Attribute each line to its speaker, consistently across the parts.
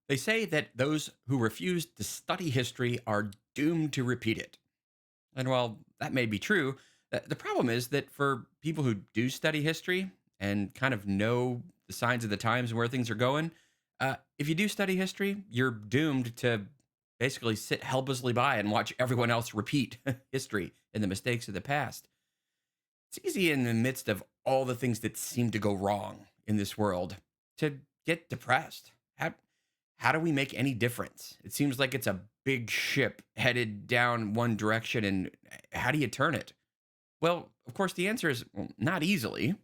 Speaker 1: They say that those who refuse to study history are doomed to repeat it. And while that may be true, the problem is that for people who do study history and kind of know the signs of the times and where things are going, if you do study history, you're doomed to basically sit helplessly by and watch everyone else repeat history and the mistakes of the past. It's easy in the midst of all the things that seem to go wrong in this world to get depressed. How do we make any difference? It seems like it's a big ship headed down one direction, and how do you turn it? Well, of course, the answer is well, not easily,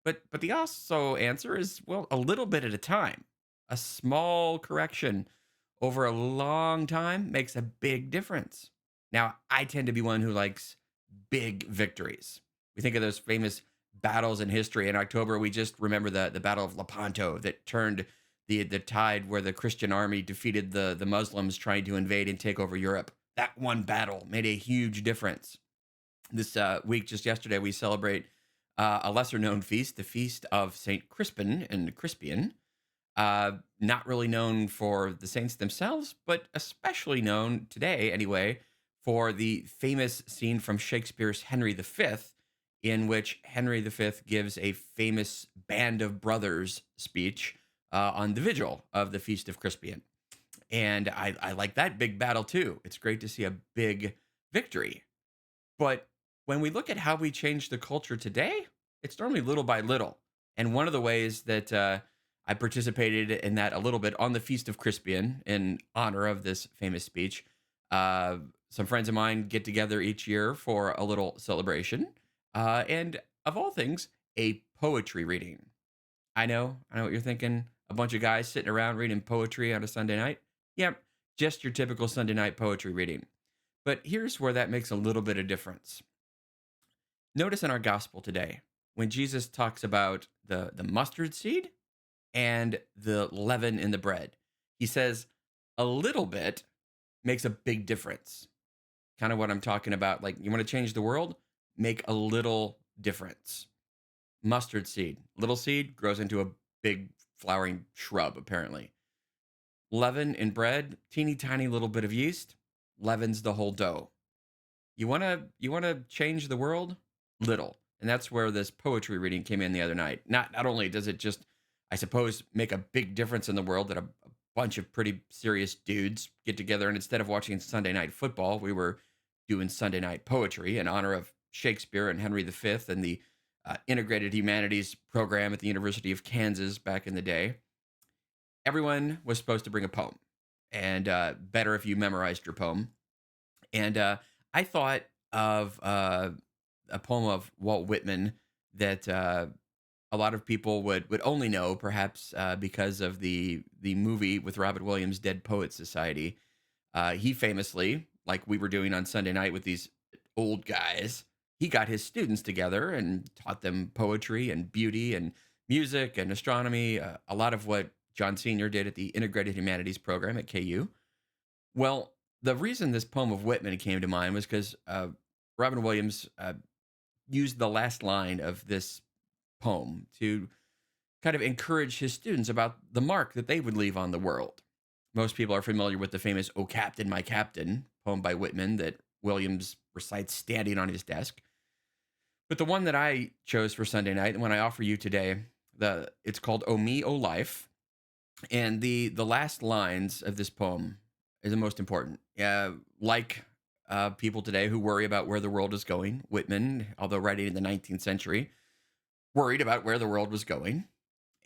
Speaker 1: but the also answer is well, a little bit at a time. A small correction over a long time makes a big difference. Now, I tend to be one who likes big victories. We think of those famous battles in history. In October, we just remember the Battle of Lepanto that turned the tide where the Christian army defeated the Muslims trying to invade and take over Europe. That one battle made a huge difference. This week, just yesterday, we celebrate a lesser known feast, the Feast of St. Crispin and Crispian. Not really known for the saints themselves, but especially known today, anyway, for the famous scene from Shakespeare's Henry V, in which Henry V gives a famous Band of Brothers speech on the vigil of the Feast of Crispian. And I like that big battle too. It's great to see a big victory. But when we look at how we change the culture today, it's normally little by little. And one of the ways that I participated in that a little bit on the Feast of Crispian in honor of this famous speech. Uh, some friends of mine get together each year for a little celebration. And of all things, a poetry reading. I know what you're thinking. A bunch of guys sitting around reading poetry on a Sunday night. Yep, just your typical Sunday night poetry reading. But here's where that makes a little bit of difference. Notice in our gospel today, when Jesus talks about the mustard seed and the leaven in the bread, he says a little bit makes a big difference. Kind of what I'm talking about. Like, you want to change the world? Make a little difference. Mustard seed, little seed grows into a big flowering shrub, apparently. Leaven in bread, teeny tiny little bit of yeast, leavens the whole dough. You want to change the world? Little. And that's where this poetry reading came in the other night. Not only does it just, I suppose, make a big difference in the world that a bunch of pretty serious dudes get together and instead of watching Sunday night football, we were doing Sunday night poetry in honor of Shakespeare and Henry V and the integrated humanities program at the University of Kansas back in the day. Everyone was supposed to bring a poem, and better if you memorized your poem. And I thought of a poem of Walt Whitman that a lot of people would only know, perhaps because of the movie with Robin Williams, Dead Poets Society. He famously, like we were doing on Sunday night with these old guys, he got his students together and taught them poetry and beauty and music and astronomy, a lot of what John Senior did at the Integrated Humanities program at KU. Well, the reason this poem of Whitman came to mind was because Robin Williams used the last line of this poem to kind of encourage his students about the mark that they would leave on the world. Most people are familiar with the famous "O Captain, My Captain" poem by Whitman that Williams recites standing on his desk. But the one that I chose for Sunday night, the one I offer you today, it's called "O Me, O Life," and the last lines of this poem is the most important. Like people today who worry about where the world is going, Whitman, although writing in the 19th century, worried about where the world was going.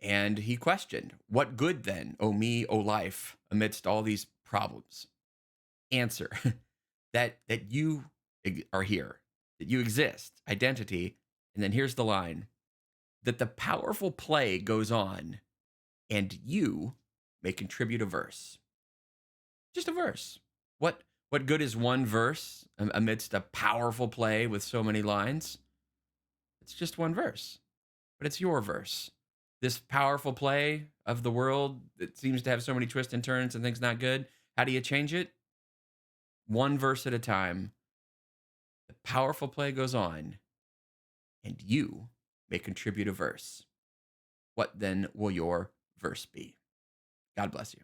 Speaker 1: And he questioned, what good then, O me, O life, amidst all these problems? Answer that you are here, that you exist, identity. And then here's the line that the powerful play goes on and you may contribute a verse. Just a verse. What good is one verse amidst a powerful play with so many lines? It's just one verse, but it's your verse. This powerful play of the world that seems to have so many twists and turns and things not good. How do you change it? One verse at a time. The powerful play goes on, and you may contribute a verse. What then will your verse be? God bless you.